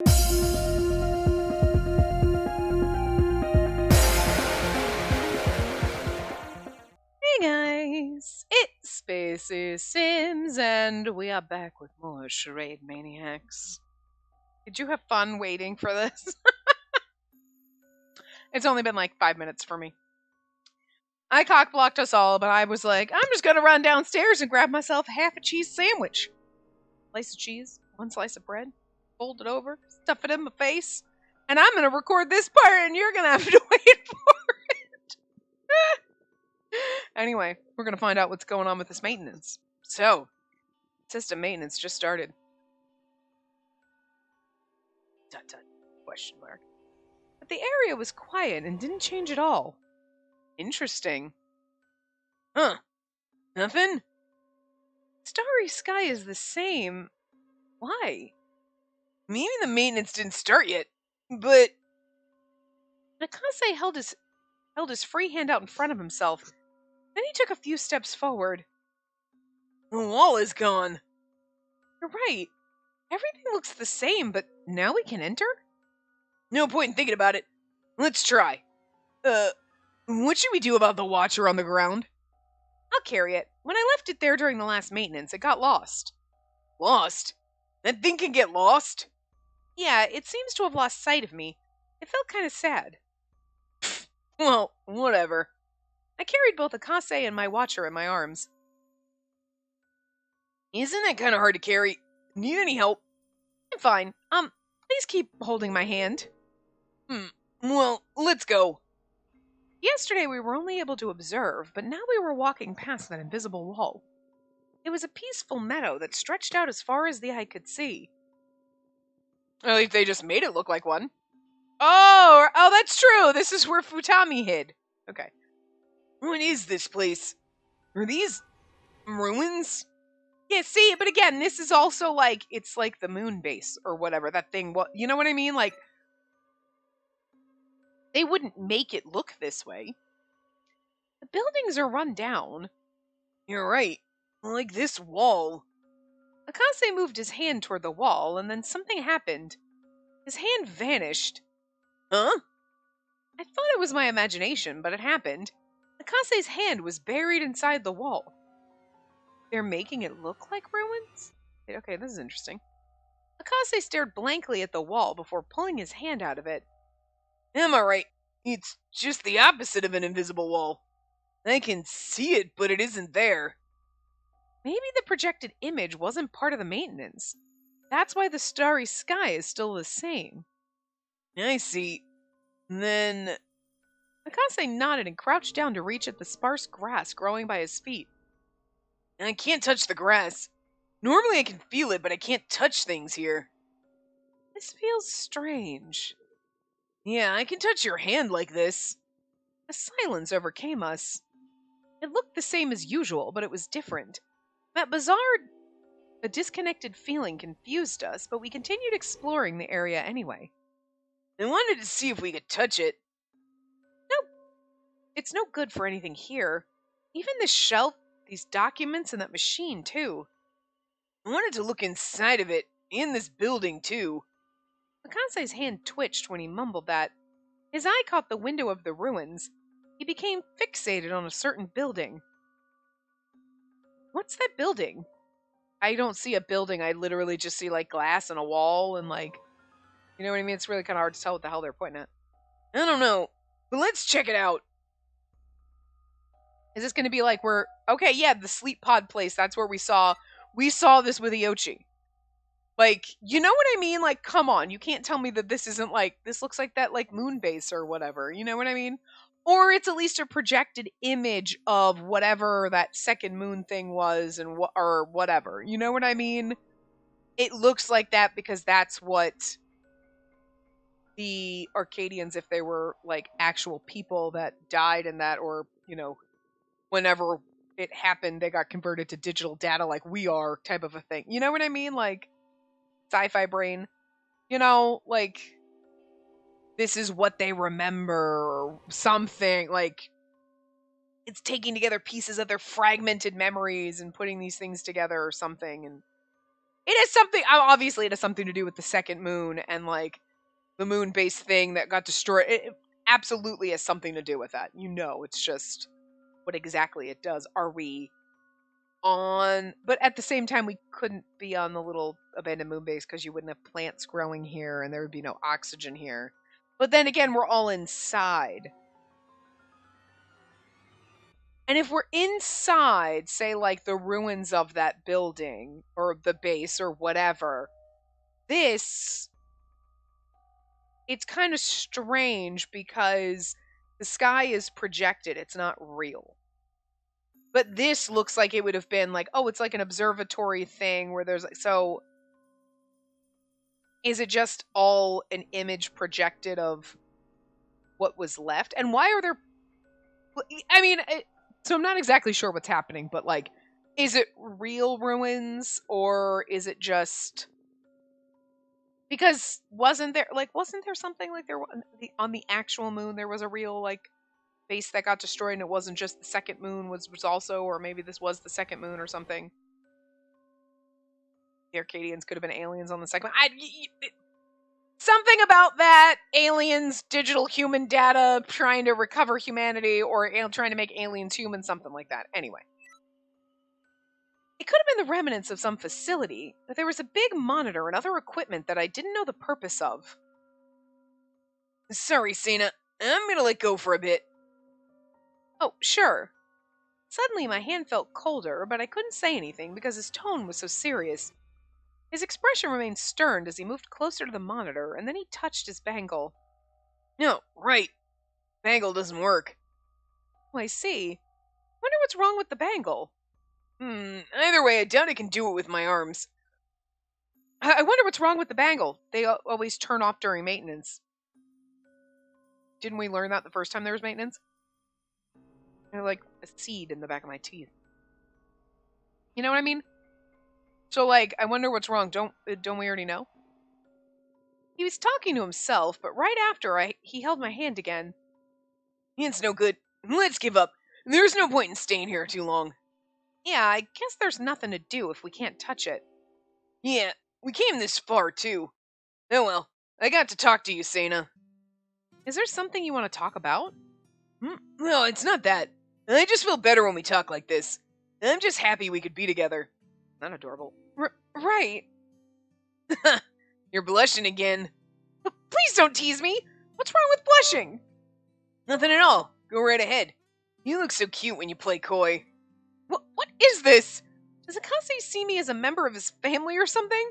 Hey guys, it's Spacey Sims, and we are back with more Charade Maniacs. Did you have fun waiting for this? It's only been like 5 minutes for me. I cock-blocked us all, but I was like, I'm just gonna run downstairs and grab myself half a cheese sandwich. Slice of cheese, one slice of bread, fold it over, stuff it in my face, and I'm gonna record this part, and you're gonna have to wait for it. Anyway, we're gonna find out what's going on with this maintenance. So, system maintenance just started. ... Question mark. But the area was quiet and didn't change at all. Interesting. Huh. Nothing? Starry sky is the same. Why? Maybe the maintenance didn't start yet, but... Nakase held his free hand out in front of himself. Then he took a few steps forward. The wall is gone. You're right. Everything looks the same, but now we can enter? No point in thinking about it. Let's try. What should we do about the watcher on the ground? I'll carry it. When I left it there during the last maintenance, it got lost. Lost? That thing can get lost? Yeah, it seems to have lost sight of me. It felt kind of sad. Well, whatever. I carried both Akase and my watcher in my arms. Isn't that kind of hard to carry? Need any help? I'm fine. Please keep holding my hand. Well, let's go. Yesterday we were only able to observe, but now we were walking past that invisible wall. It was a peaceful meadow that stretched out as far as the eye could see. At least they just made it look like one. Oh, that's true. This is where Futami hid. Okay. What is this place? Are these ruins? Yeah, see, but again, this is also like, it's like the moon base or whatever, that thing, you know what I mean? Like, they wouldn't make it look this way. The buildings are run down. You're right. Like this wall. Akase moved his hand toward the wall, and then something happened. His hand vanished. Huh? I thought it was my imagination, but it happened. Akase's hand was buried inside the wall. They're making it look like ruins? Okay, this is interesting. Akase stared blankly at the wall before pulling his hand out of it. Am I right? It's just the opposite of an invisible wall. I can see it, but it isn't there. Maybe the projected image wasn't part of the maintenance. That's why the starry sky is still the same. I see. Then... Akase nodded and crouched down to reach at the sparse grass growing by his feet. I can't touch the grass. Normally I can feel it, but I can't touch things here. This feels strange. Yeah, I can touch your hand like this. A silence overcame us. It looked the same as usual, but it was different. That a disconnected feeling confused us, but we continued exploring the area anyway. I wanted to see if we could touch it. Nope. It's no good for anything here. Even this shelf, these documents, and that machine, too. I wanted to look inside of it, in this building, too. Akase's hand twitched when he mumbled that. His eye caught the window of the ruins. He became fixated on a certain building. What's that building? I don't see a building. I literally just see, like, glass and a wall and, like... You know what I mean? It's really kind of hard to tell what the hell they're pointing at. I don't know. But let's check it out. Is this going to be like we're... Okay, yeah, the sleep pod place. That's where we saw this with Iochi. Like, you know what I mean? Like, come on. You can't tell me that this isn't like... This looks like that, like, moon base or whatever. You know what I mean? Or it's at least a projected image of whatever that second moon thing was and or whatever. You know what I mean? It looks like that because that's what the Arcadians, if they were, like, actual people that died in that, or, you know, whenever it happened, they got converted to digital data like we are, type of a thing. You know what I mean? Like, sci-fi brain. You know, like, this is what they remember, or something. Like, it's taking together pieces of their fragmented memories and putting these things together or something. And It has something, obviously it has something to do with the second moon and, like, the moon base thing that got destroyed. It absolutely has something to do with that. It's just what exactly it does. Are we on, but at the same time, we couldn't be on the little abandoned moon base because you wouldn't have plants growing here and there would be no oxygen here. But then again, we're all inside. And if we're inside, say, like the ruins of that building or the base or whatever, it's kind of strange because the sky is projected. It's not real. But this looks like it would have been like, oh, it's like an observatory thing where there's, so is it just all an image projected of what was left? And why are there, I mean, so I'm not exactly sure what's happening, but like, is it real ruins or is it just, because wasn't there something like there on the actual moon there was a real like base that got destroyed and it wasn't just the second moon was also, or maybe this was the second moon or something. The Arcadians could have been aliens on the second moon. Something about that, aliens, digital human data, trying to recover humanity, or trying to make aliens human, something like that. Anyway. It could have been the remnants of some facility, but there was a big monitor and other equipment that I didn't know the purpose of. Sorry, Cena. I'm gonna let go for a bit. Oh, sure. Suddenly my hand felt colder, but I couldn't say anything because his tone was so serious. His expression remained stern as he moved closer to the monitor, and then he touched his bangle. No, right. Bangle doesn't work. Oh, I see. Wonder what's wrong with the bangle. Either way, I doubt I can do it with my arms. I wonder what's wrong with the bangle. They always turn off during maintenance. Didn't we learn that the first time there was maintenance? They're like a seed in the back of my teeth. You know what I mean? So, like, I wonder what's wrong. Don't we already know? He was talking to himself, but right after he held my hand again. It's no good. Let's give up. There's no point in staying here too long. Yeah, I guess there's nothing to do if we can't touch it. Yeah, we came this far, too. Oh well, I got to talk to you, Sena. Is there something you want to talk about? No, it's not that. I just feel better when we talk like this. I'm just happy we could be together. Not adorable. Right. You're blushing again. Please don't tease me. What's wrong with blushing? Nothing at all. Go right ahead. You look so cute when you play coy. What is this? Does Akase see me as a member of his family or something?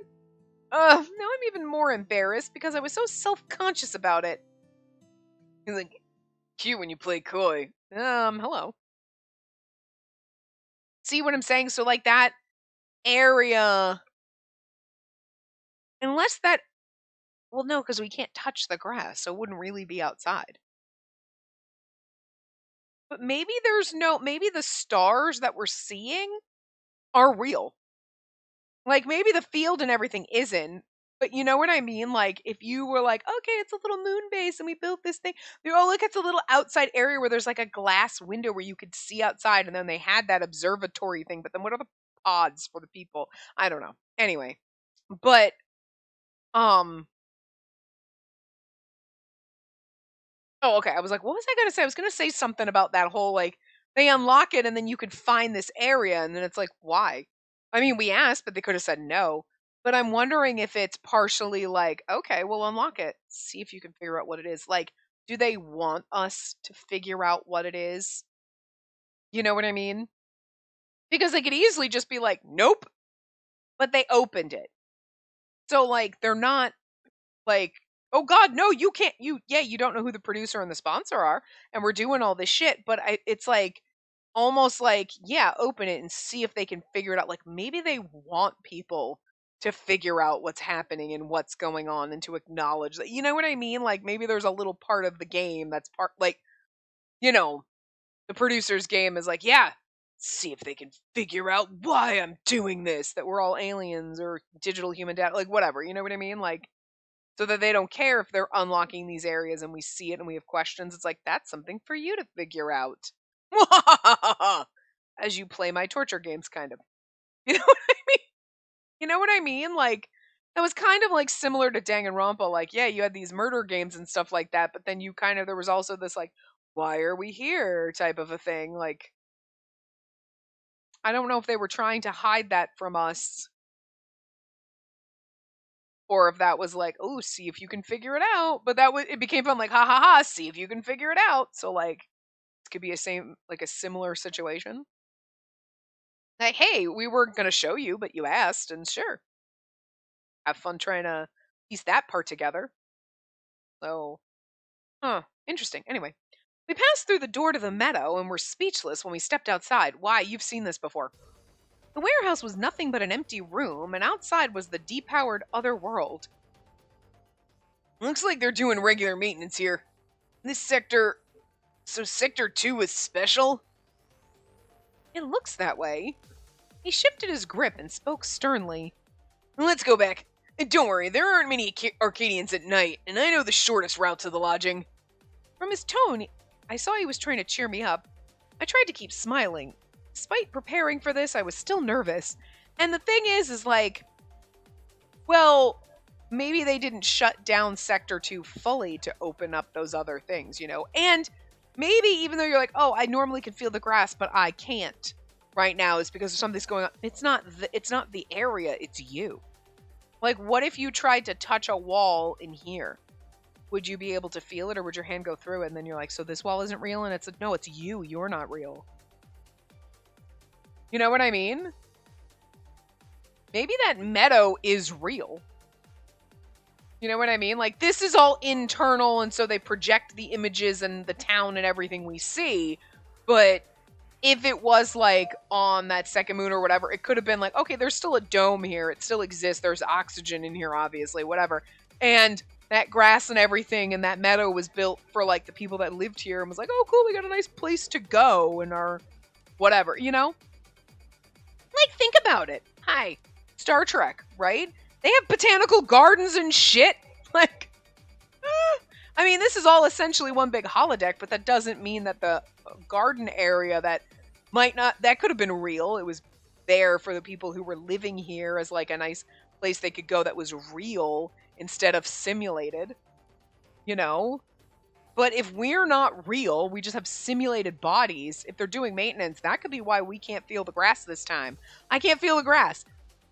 Now I'm even more embarrassed because I was so self-conscious about it. You look cute when you play coy. Hello. See what I'm saying? So, like, that area... Unless that... Well, no, because we can't touch the grass, so it wouldn't really be outside. But maybe maybe the stars that we're seeing are real. Like, maybe the field and everything isn't, but you know what I mean? Like, if you were like, okay, it's a little moon base and we built this thing. Oh, look, it's a little outside area where there's like a glass window where you could see outside, and then they had that observatory thing, but then what are the pods for the people? I don't know. Anyway, but, oh, okay. I was like, what was I going to say? I was going to say something about that whole, like, they unlock it and then you could find this area. And then it's like, why? I mean, we asked, but they could have said no. But I'm wondering if it's partially like, okay, we'll unlock it. See if you can figure out what it is. Like, do they want us to figure out what it is? You know what I mean? Because they could easily just be like, nope. But they opened it. So, like, they're not like, oh God, no, you can't, you don't know who the producer and the sponsor are, and we're doing all this shit, but it's like, almost like, yeah, open it and see if they can figure it out. Like, maybe they want people to figure out what's happening and what's going on and to acknowledge that, you know what I mean? Like, maybe there's a little part of the game that's part, like, the producer's game is like, yeah, see if they can figure out why I'm doing this, that we're all aliens or digital human data, like, whatever, you know what I mean? Like, so that they don't care if they're unlocking these areas and we see it and we have questions. It's like, that's something for you to figure out. As you play my torture games, kind of. You know what I mean? You know what I mean? Like, that was kind of like similar to Danganronpa. Like, yeah, you had these murder games and stuff like that, but then you kind of, there was also this, like, why are we here type of a thing. Like, I don't know if they were trying to hide that from us or if that was like, oh, see if you can figure it out. But that was, it became fun, like, ha ha ha, see if you can figure it out. So, like, it could be a similar situation. Like, hey, we were going to show you, but you asked, and sure. Have fun trying to piece that part together. So, interesting. Anyway, we passed through the door to the meadow and were speechless when we stepped outside. Why? You've seen this before. The warehouse was nothing but an empty room, and outside was the depowered other world. Looks like they're doing regular maintenance here. This sector. So Sector 2 is special? It looks that way. He shifted his grip and spoke sternly. Let's go back. And don't worry, there aren't many Arcadians at night, and I know the shortest route to the lodging. From his tone, I saw he was trying to cheer me up. I tried to keep smiling. Despite preparing for this, I was still nervous. And the thing is like, well, maybe they didn't shut down Sector 2 fully to open up those other things, you know? And maybe even though you're like, oh, I normally can feel the grass, but I can't right now, is because something's going on. It's not the area, it's you. Like, what if you tried to touch a wall in here? Would you be able to feel it, or would your hand go through it? And then you're like, so this wall isn't real? And it's like, no, it's you. You're not real. You know what I mean? Maybe that meadow is real. You know what I mean? Like, this is all internal, and so they project the images and the town and everything we see. But if it was, like, on that second moon or whatever, it could have been like, okay, there's still a dome here. It still exists. There's oxygen in here, obviously, whatever. And that grass and everything and that meadow was built for, like, the people that lived here and was like, oh, cool, we got a nice place to go and our whatever, you know? Like, think about it. Hi, Star Trek, right? They have botanical gardens and shit. Like, I mean, this is all essentially one big holodeck, but that doesn't mean that the garden area that could have been real. It was there for the people who were living here as like a nice place they could go that was real instead of simulated, you know? But if we're not real, we just have simulated bodies. If they're doing maintenance, that could be why we can't feel the grass this time. I can't feel the grass.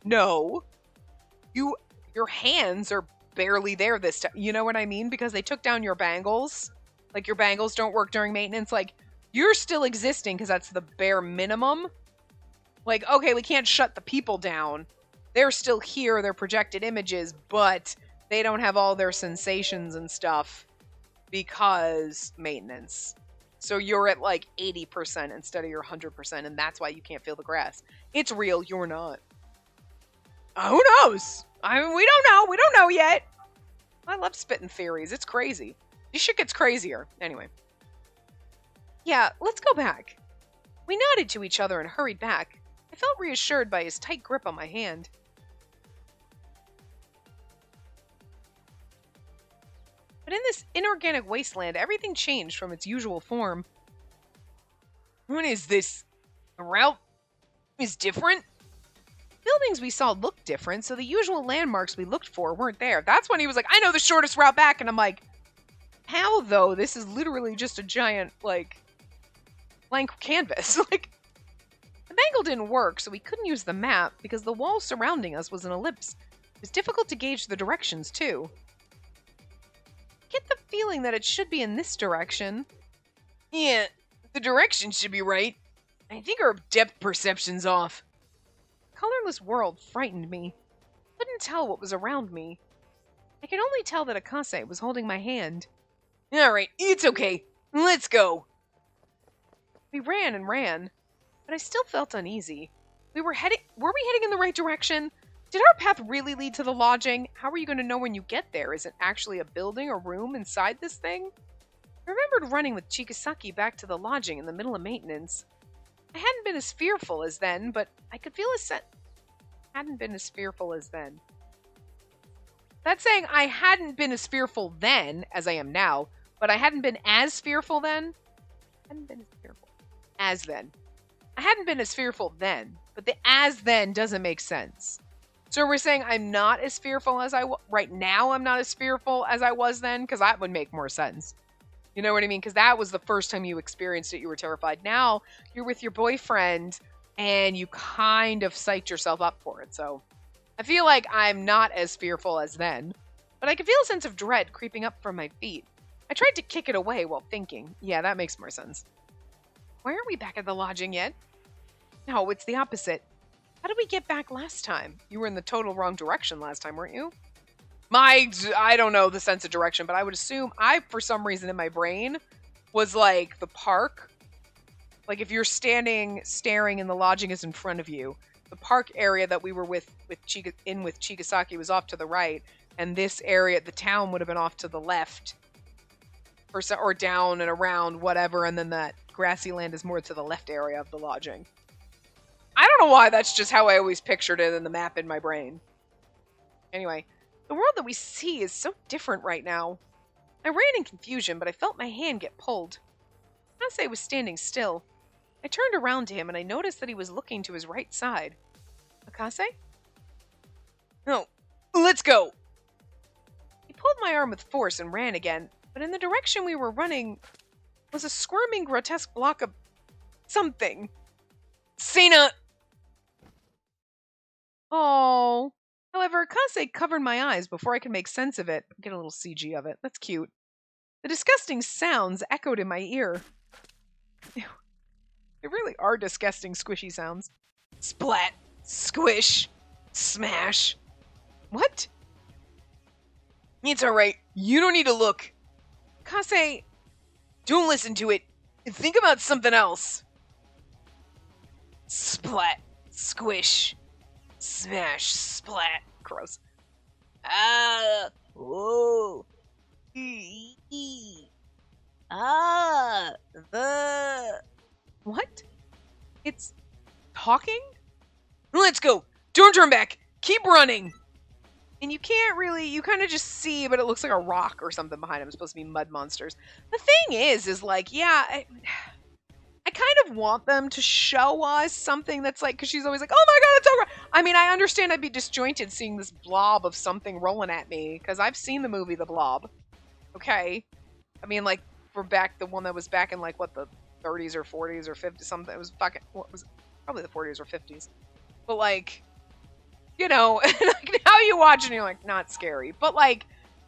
No. Your hands are barely there this time. You know what I mean? Because they took down your bangles. Like, your bangles don't work during maintenance. Like, you're still existing because that's the bare minimum. Like, okay, we can't shut the people down. They're still here, they're projected images, but they don't have all their sensations and stuff because maintenance. So you're at like 80% instead of your 100%, and that's why you can't feel the grass. It's real, you're not. Who knows? I mean, we don't know. We don't know yet. I love spitting theories. It's crazy. This shit gets crazier. Anyway. Yeah, let's go back. We nodded to each other and hurried back. I felt reassured by his tight grip on my hand. But in this inorganic wasteland, everything changed from its usual form. What is this? The route is different? Buildings we saw looked different, so the usual landmarks we looked for weren't there. That's when he was like, I know the shortest route back, and I'm like, how though? This is literally just a giant, like, blank canvas. Like, the bangle didn't work, so we couldn't use the map because the wall surrounding us was an ellipse. It was difficult to gauge the directions, too. I get the feeling that it should be in this direction. Yeah, the direction should be right. I think our depth perception's off. The colorless world frightened me. I couldn't tell what was around me. I could only tell that Akase was holding my hand. Alright, it's okay. Let's go. We ran and ran, but I still felt uneasy. Were we heading in the right direction? Did our path really lead to the lodging? How are you going to know when you get there? Is it actually a building or room inside this thing? I remembered running with Chikasaki back to the lodging in the middle of maintenance. I hadn't been as fearful as then, but I could feel hadn't been as fearful as then. That's saying I hadn't been as fearful then as I am now, but I hadn't been as fearful then. Hadn't been as fearful as then. I hadn't been as fearful then, but the as then doesn't make sense. So we're saying I'm not as fearful as right now. I'm not as fearful as I was then, because that would make more sense. You know what I mean? Because that was the first time you experienced it. You were terrified. Now you're with your boyfriend, and you kind of psyched yourself up for it. So I feel like I'm not as fearful as then, but I can feel a sense of dread creeping up from my feet. I tried to kick it away while thinking. Yeah, that makes more sense. Why aren't we back at the lodging yet? No, it's the opposite. How did we get back last time? You were in the total wrong direction last time, weren't you? I don't know the sense of direction, but I would assume for some reason in my brain, was like the park. Like if you're staring and the lodging is in front of you, the park area that we were with Chigasaki was off to the right, and this area, the town, would have been off to the left, or down and around, whatever, and then that grassy land is more to the left area of the lodging. I don't know why, that's just how I always pictured it in the map in my brain. Anyway, the world that we see is so different right now. I ran in confusion, but I felt my hand get pulled. Akase was standing still. I turned around to him, and I noticed that he was looking to his right side. Akase? No, let's go! He pulled my arm with force and ran again, but in the direction we were running was a squirming, grotesque block of something. Sina! Oh. However, Akase covered my eyes before I could make sense of it. Get a little CG of it. That's cute. The disgusting sounds echoed in my ear. Ew. They really are disgusting, squishy sounds. Splat. Squish. Smash. What? It's alright. You don't need to look. Akase, don't listen to it. Think about something else. Splat. Squish. Smash. Splat. Gross. Ah. Whoa. The. What? It's talking? Let's go. Don't turn back. Keep running. And you can't really, you kind of just see, but it looks like a rock or something behind him. It's supposed to be mud monsters. The thing is like, yeah, I kind of want them to show us something that's like, because she's always like, oh my god, it's over. I mean, I understand I'd be disjointed seeing this blob of something rolling at me, because I've seen the movie The Blob. Okay? I mean, like, the one that was back in, like, what, the 30s or 40s or 50s, something. It was fucking, what was it? Probably the 40s or 50s. But, like, you know, like, now you watch and you're like, not scary. But, like,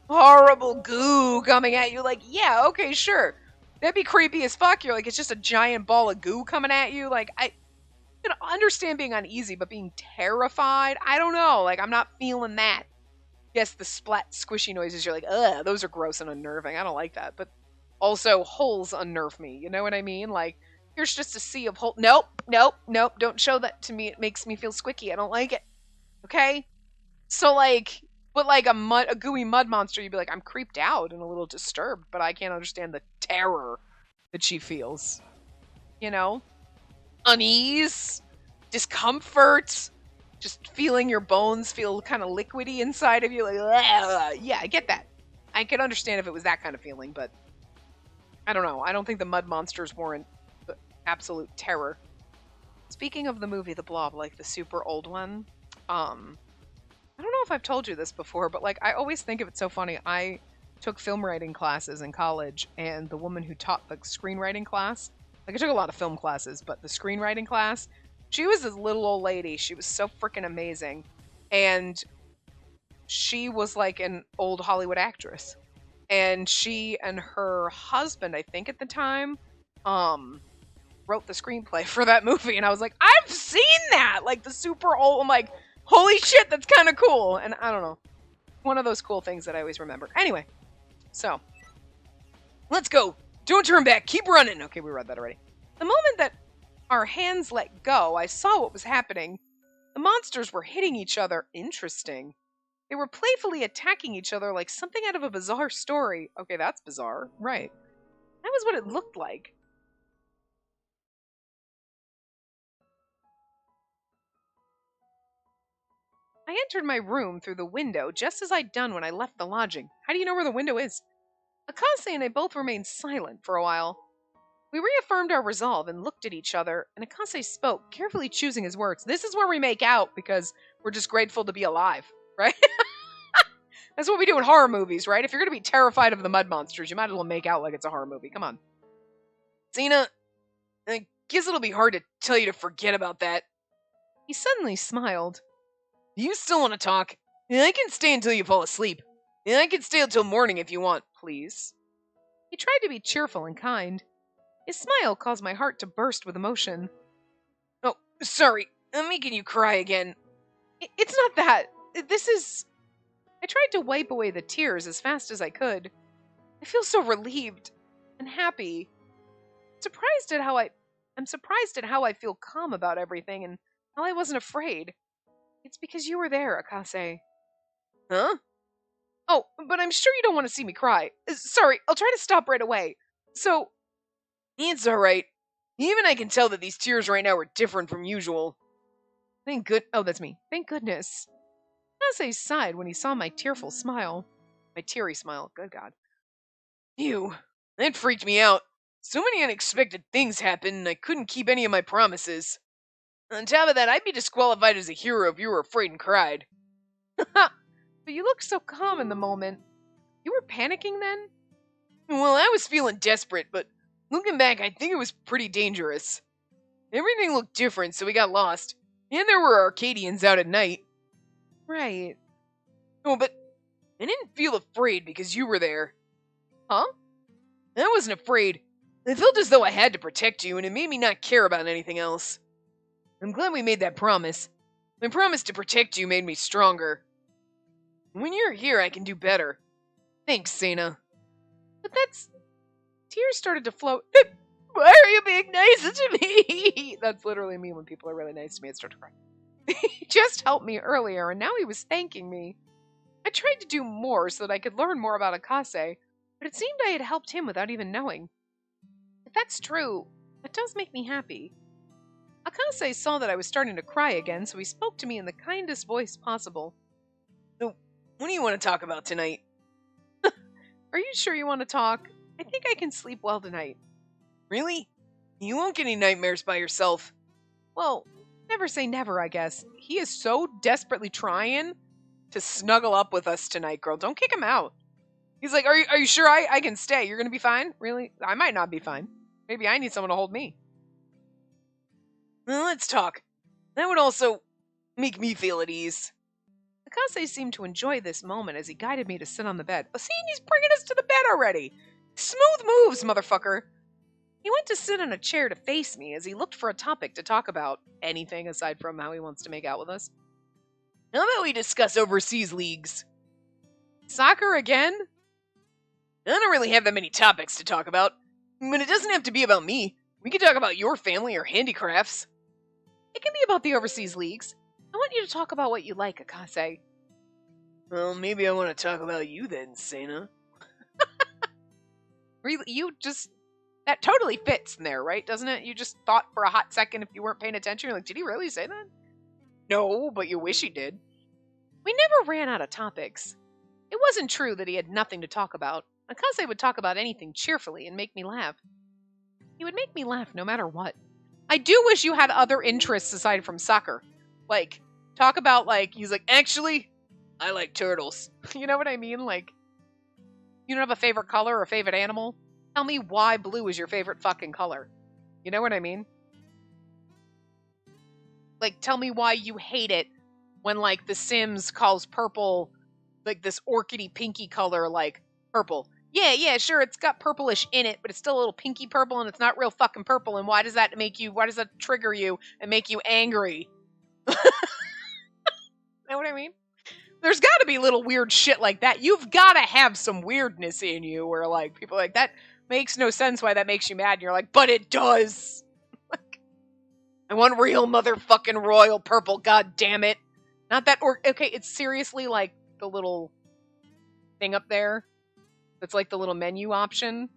horrible goo coming at you, like, yeah, okay, sure. That'd be creepy as fuck. You're like, it's just a giant ball of goo coming at you. Like, I can understand being uneasy, but being terrified, I don't know. Like, I'm not feeling that. Yes, the splat squishy noises, you're like, ugh, those are gross and unnerving. I don't like that. But also, holes unnerve me. You know what I mean? Like, here's just a sea of holes. Nope, nope, nope. Don't show that to me. It makes me feel squicky. I don't like it. Okay? So, like, but like a gooey mud monster, you'd be like, I'm creeped out and a little disturbed, but I can't understand the terror that she feels. You know? Unease, discomfort, just feeling your bones feel kind of liquidy inside of you. Like, yeah, I get that. I could understand if it was that kind of feeling, but I don't know. I don't think the mud monsters warrant absolute terror. Speaking of the movie The Blob, like the super old one, I don't know if I've told you this before, but like I always think of it so funny. I took film writing classes in college, and the woman who taught the screenwriting class, like I took a lot of film classes, but the screenwriting class, she was this little old lady. She was so freaking amazing. And she was like an old Hollywood actress. And she and her husband, I think at the time, wrote the screenplay for that movie. And I was like, I've seen that! Like the super old, I'm like, holy shit, that's kind of cool. And I don't know. One of those cool things that I always remember. Anyway, so let's go. Don't turn back. Keep running. Okay, we read that already. The moment that our hands let go, I saw what was happening. The monsters were hitting each other. Interesting. They were playfully attacking each other like something out of a bizarre story. Okay, that's bizarre. Right. That was what it looked like. I entered my room through the window just as I'd done when I left the lodging. How do you know where the window is? Akase and I both remained silent for a while. We reaffirmed our resolve and looked at each other, and Akase spoke, carefully choosing his words. This is where we make out, because We're just grateful to be alive, right? That's what we do in horror movies, right? If you're going to be terrified of the mud monsters, you might as well make out like it's a horror movie. Come on. Xena, I guess it'll be hard to tell you to forget about that. He suddenly smiled. Do you still want to talk? Yeah, I can stay until you fall asleep. Yeah, I can stay until morning if you want, please. He tried to be cheerful and kind. His smile caused my heart to burst with emotion. Oh, sorry. I'm making you cry again. It's not that. This is... I tried to wipe away the tears as fast as I could. I feel so relieved and happy. I'm surprised at how I feel calm about everything and how I wasn't afraid. It's because you were there, Akase. Huh? Oh, but I'm sure you don't want to see me cry. Sorry, I'll try to stop right away. So, it's alright. Even I can tell that these tears right now are different from usual. Oh, that's me. Thank goodness. Akase sighed when he saw my tearful smile. My teary smile, good God. Ew, that freaked me out. So many unexpected things happened, and I couldn't keep any of my promises. On top of that, I'd be disqualified as a hero if you were afraid and cried. But you looked so calm in the moment. You were panicking then? Well, I was feeling desperate, but looking back, I think it was pretty dangerous. Everything looked different, so we got lost. And there were Arcadians out at night. Right. Oh, but I didn't feel afraid because you were there. Huh? I wasn't afraid. I felt as though I had to protect you, and it made me not care about anything else. I'm glad we made that promise. My promise to protect you made me stronger. When you're here, I can do better. Thanks, Sana. But that's... Tears started to flow. Why are you being nice to me? That's literally me when people are really nice to me. I start to cry. He just helped me earlier, and now he was thanking me. I tried to do more so that I could learn more about Akase, but it seemed I had helped him without even knowing. If that's true, that does make me happy. Akase saw that I was starting to cry again, so he spoke to me in the kindest voice possible. So, what do you want to talk about tonight? Are you sure you want to talk? I think I can sleep well tonight. Really? You won't get any nightmares by yourself. Well, never say never, I guess. He is so desperately trying to snuggle up with us tonight, girl. Don't kick him out. He's like, are you sure I can stay? You're going to be fine? Really? I might not be fine. Maybe I need someone to hold me. Well, let's talk. That would also make me feel at ease. Akase seemed to enjoy this moment as he guided me to sit on the bed. Oh, see, he's bringing us to the bed already. Smooth moves, motherfucker. He went to sit in a chair to face me as he looked for a topic to talk about. Anything aside from how he wants to make out with us. How about we discuss overseas leagues? Soccer again? I don't really have that many topics to talk about, but it doesn't have to be about me. We can talk about your family or handicrafts. It can be about the overseas leagues. I want you to talk about what you like, Akase. Well, maybe I want to talk about you then, Sana. Really, that totally fits in there, right? Doesn't it? You just thought for a hot second if you weren't paying attention, you're like, did he really say that? No, but you wish he did. We never ran out of topics. It wasn't true that he had nothing to talk about. Akase would talk about anything cheerfully and make me laugh. He would make me laugh no matter what. I do wish you had other interests aside from soccer. Like, talk about, like, he's like, actually, I like turtles. You know what I mean? Like, you don't have a favorite color or a favorite animal? Tell me why blue is your favorite fucking color. You know what I mean? Like, tell me why you hate it when, like, The Sims calls purple, like, this orchidy pinky color, like, purple. Yeah, sure, it's got purplish in it, but it's still a little pinky purple, and it's not real fucking purple, and why does that trigger you and make you angry? Know what I mean? There's gotta be little weird shit like that. You've gotta have some weirdness in you where, like, people are like, that makes no sense why that makes you mad, and you're like, but it does! Like, I want real motherfucking royal purple, god damn it. Not that, okay, it's seriously like the little thing up there. That's like the little menu option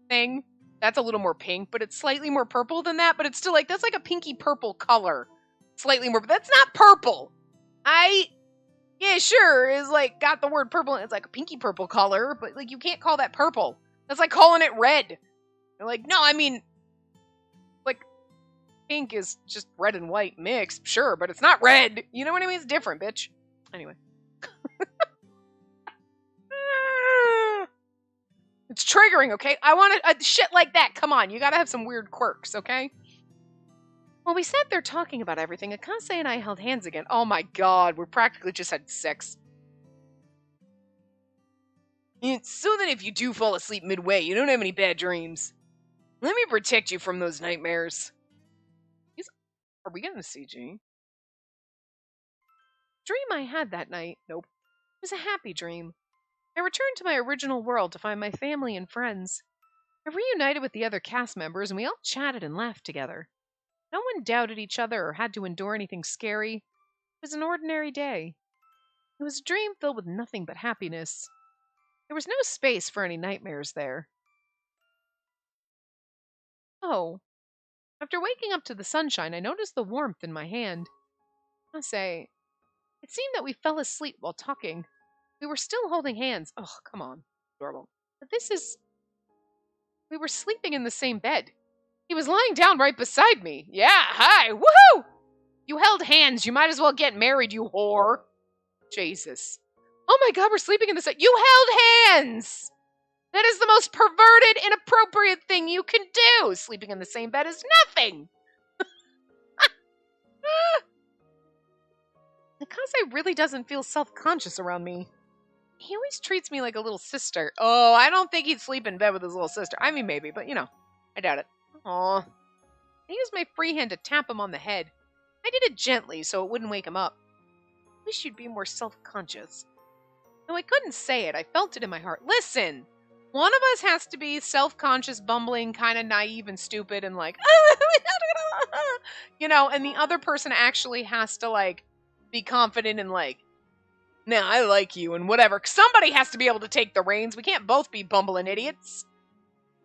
thing. That's a little more pink, but it's slightly more purple than that, but it's still like, that's like a pinky purple color. Slightly more, but that's not purple. Yeah, sure, is like, got the word purple, and it's like a pinky purple color, but like, you can't call that purple. That's like calling it red. They're like, no, I mean, like, pink is just red and white mixed, sure, but it's not red. You know what I mean? It's different, bitch. Anyway. It's triggering, okay? I want shit like that. Come on, you gotta have some weird quirks, okay? While we sat there talking about everything, Akase and I held hands again. Oh my god, we practically just had sex. It's so that if you do fall asleep midway, you don't have any bad dreams. Let me protect you from those nightmares. Are we getting a CG? Dream I had that night. Nope. It was a happy dream. I returned to my original world to find my family and friends. I reunited with the other cast members and we all chatted and laughed together. No one doubted each other or had to endure anything scary. It was an ordinary day. It was a dream filled with nothing but happiness. There was no space for any nightmares there. Oh. After waking up to the sunshine, I noticed the warmth in my hand. I say, it seemed that we fell asleep while talking. We were still holding hands. Oh, come on. Adorable. But we were sleeping in the same bed. He was lying down right beside me. Yeah, hi. Woohoo! You held hands. You might as well get married, you whore. Jesus. Oh my god, we're sleeping in the same... You held hands! That is the most perverted, inappropriate thing you can do. Sleeping in the same bed is nothing. Akase really doesn't feel self-conscious around me. He always treats me like a little sister. Oh, I don't think he'd sleep in bed with his little sister. I mean, maybe, but I doubt it. Aw. I used my free hand to tap him on the head. I did it gently so it wouldn't wake him up. I wish you'd be more self-conscious. Though I couldn't say it, I felt it in my heart. Listen! One of us has to be self-conscious, bumbling, kind of naive and stupid and like, and the other person actually has to be confident and nah, I like you and whatever. Somebody has to be able to take the reins. We can't both be bumbling idiots.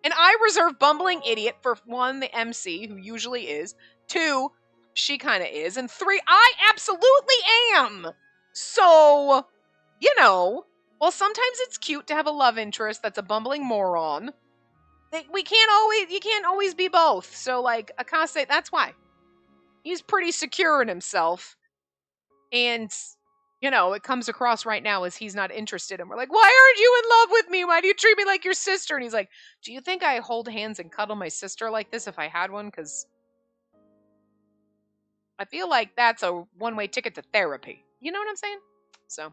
And I reserve bumbling idiot for 1, the MC, who usually is. 2, she kind of is. And 3, I absolutely am. So, well, sometimes it's cute to have a love interest that's a bumbling moron. You can't always be both. So, Akase, that's why. He's pretty secure in himself. And... it comes across right now as he's not interested. And we're like, why aren't you in love with me? Why do you treat me like your sister? And he's like, do you think I hold hands and cuddle my sister like this if I had one? Because I feel like that's a one-way ticket to therapy. You know what I'm saying? So,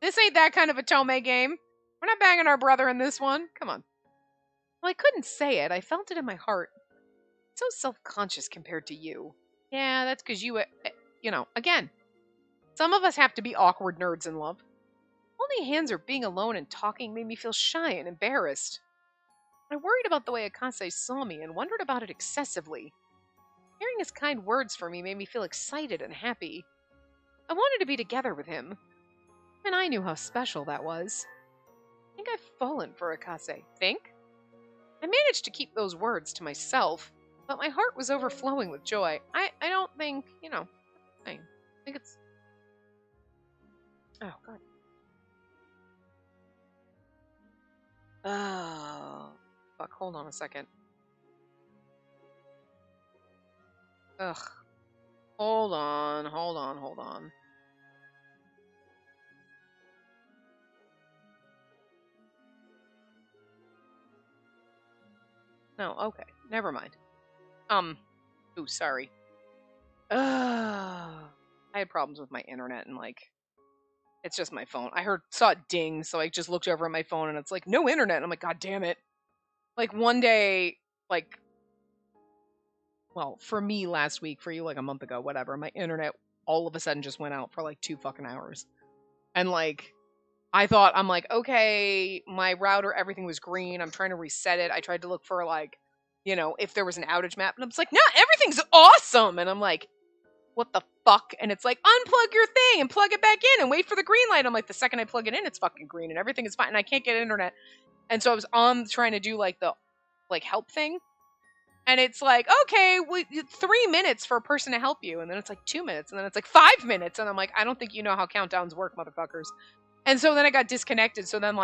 this ain't that kind of a Tomei game. We're not banging our brother in this one. Come on. Well, I couldn't say it. I felt it in my heart. So self-conscious compared to you. Yeah, that's because you, again... Some of us have to be awkward nerds in love. Holding hands or being alone and talking made me feel shy and embarrassed. I worried about the way Akase saw me and wondered about it excessively. Hearing his kind words for me made me feel excited and happy. I wanted to be together with him. And I knew how special that was. I think I've fallen for Akase. Think? I managed to keep those words to myself, but my heart was overflowing with joy. I don't think, I think it's... Oh, God. Oh, fuck. Hold on a second. Ugh. Hold on. No, okay. Never mind. Ooh, sorry. I had problems with my internet and it's just my phone. I saw it ding, so I just looked over at my phone and it's like, no internet. And I'm like, God damn it. One day, well, for me last week, for you a month ago, whatever, my internet all of a sudden just went out for 2 fucking hours. And I thought, I'm like, okay, my router, everything was green. I'm trying to reset it. I tried to look for if there was an outage map. And I'm just like, nah, everything's awesome. And I'm like, what the fuck? And it's like, unplug your thing and plug it back in and wait for the green light. I'm like, the second I plug it in, it's fucking green and everything is fine. And I can't get internet. And so I was on trying to do the help thing. And it's like, okay, 3 minutes for a person to help you. And then it's 2 minutes. And then it's 5 minutes. And I'm like, I don't think you know how countdowns work, motherfuckers. And so then I got disconnected. So then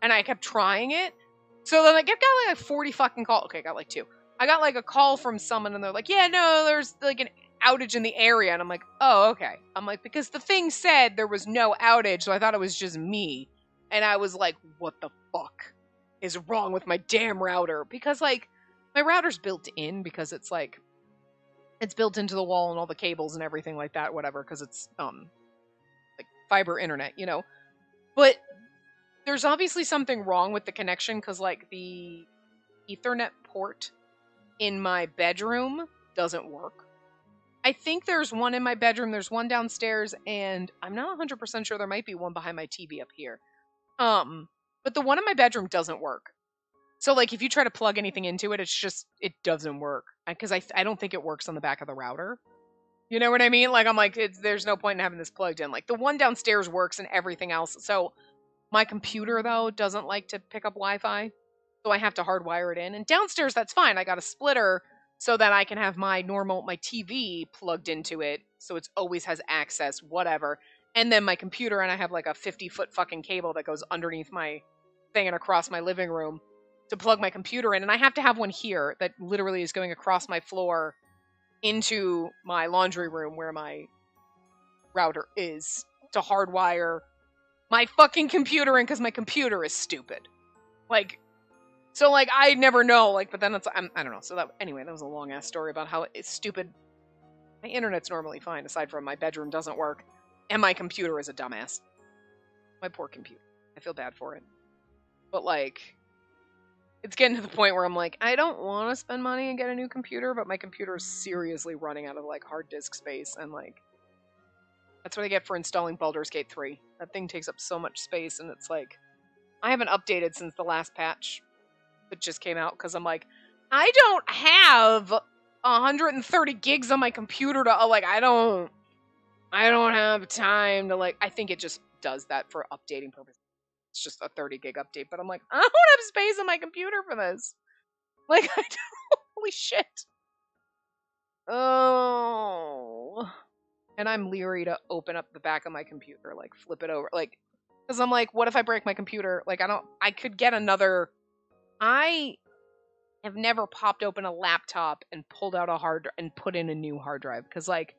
and I kept trying it. So then I got 40 fucking calls. Okay, I got 2. I got like a call from someone and they're like, yeah, no, there's like an outage in the area. And I'm like, oh, okay. I'm like, because the thing said there was no outage, so I thought it was just me. And I was like, what the fuck is wrong with my damn router? Because like, my router's built in because it's like, it's built into the wall and all the cables and everything like that, whatever, because it's, like fiber internet, you know? But there's obviously something wrong with the connection because like the Ethernet port in my bedroom doesn't work. I think there's one in my bedroom, there's one downstairs, and I'm not 100% sure there might be one behind my TV up here. But the one in my bedroom doesn't work. So like if you try to plug anything into it, it doesn't work. Because I don't think it works on the back of the router. You know what I mean? Like I'm like, there's no point in having this plugged in. Like the one downstairs works and everything else. So my computer though doesn't like to pick up Wi-Fi. So I have to hardwire it in. And downstairs, that's fine. I got a splitter so that I can have my TV plugged into it. So it always has access, whatever. And then my computer, and I have like a 50-foot fucking cable that goes underneath my thing and across my living room to plug my computer in. And I have to have one here that literally is going across my floor into my laundry room where my router is to hardwire my fucking computer in because my computer is stupid. Like, so, like, I never know, like, but then it's, I don't know. So that, anyway, that was a long-ass story about how it's stupid. My internet's normally fine, aside from my bedroom doesn't work, and my computer is a dumbass. My poor computer. I feel bad for it. But, like, it's getting to the point where I'm like, I don't want to spend money and get a new computer, but my computer is seriously running out of, like, hard disk space, and, like, that's what I get for installing Baldur's Gate 3. That thing takes up so much space, and it's like, I haven't updated since the last patch that just came out because I'm like, I don't have 130 gigs on my computer to like I don't have time to like I think it just does that for updating purposes. It's just a 30 gig update, but I'm like, I don't have space on my computer for this. Like I don't holy shit. Oh. And I'm leery to open up the back of my computer, like flip it over, like because I'm like, what if I break my computer? Like I could get another. I have never popped open a laptop and pulled out a and put in a new hard drive because like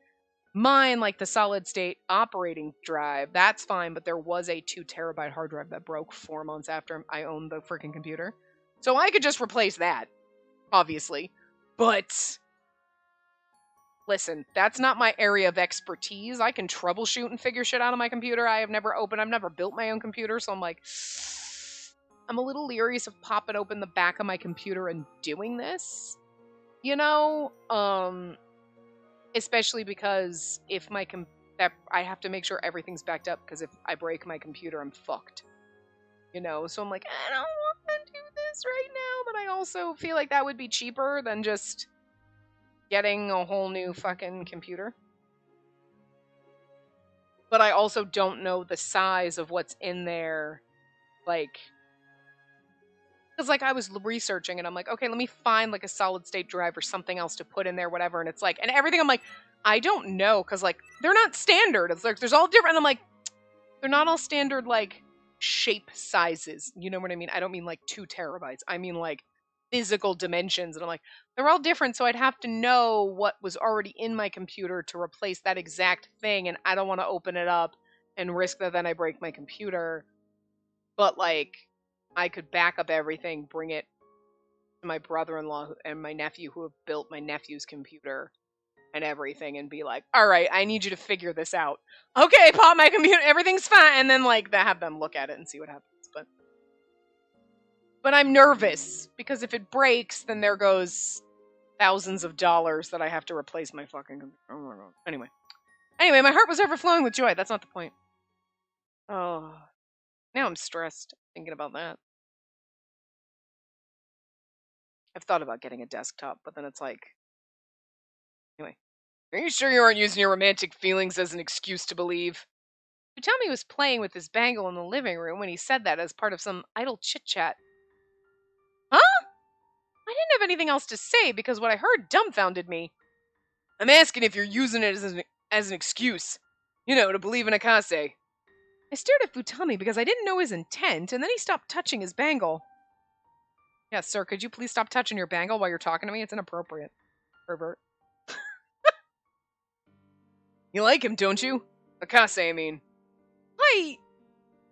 mine, like the solid state operating drive, that's fine. But there was a 2 terabyte hard drive that broke 4 months after I owned the freaking computer. So I could just replace that, obviously. But listen, that's not my area of expertise. I can troubleshoot and figure shit out on my computer. I've never built my own computer. So I'm like, I'm a little leery of popping open the back of my computer and doing this, you know? Especially because if I have to make sure everything's backed up because if I break my computer, I'm fucked, you know? So I'm like, I don't want to do this right now, but I also feel like that would be cheaper than just getting a whole new fucking computer. But I also don't know the size of what's in there, like... Because, like, I was researching, and I'm like, okay, let me find, like, a solid-state drive or something else to put in there, whatever, and it's like, and everything, I'm like, I don't know, because, like, they're not standard. It's like, there's all different, and I'm like, they're not all standard, like, shape sizes, you know what I mean? I don't mean, like, 2 terabytes. I mean, like, physical dimensions, and I'm like, they're all different, so I'd have to know what was already in my computer to replace that exact thing, and I don't want to open it up and risk that then I break my computer, but, like... I could back up everything, bring it to my brother-in-law and my nephew who have built my nephew's computer and everything and be like, all right, I need you to figure this out. Okay, pop my computer, everything's fine. And then like have them look at it and see what happens. But I'm nervous because if it breaks, then there goes thousands of dollars that I have to replace my fucking computer. Oh my God. Anyway, my heart was overflowing with joy. That's not the point. Oh, now I'm stressed thinking about that. I've thought about getting a desktop, but then it's like... Anyway. Are you sure you aren't using your romantic feelings as an excuse to believe? Utami was playing with his bangle in the living room when he said that as part of some idle chit-chat. Huh? I didn't have anything else to say because what I heard dumbfounded me. I'm asking if you're using it as an excuse. You know, to believe in Akase. I stared at Futami because I didn't know his intent, and then he stopped touching his bangle. Yes, sir, could you please stop touching your bangle while you're talking to me? It's inappropriate. Pervert. You like him, don't you? Akase, I mean.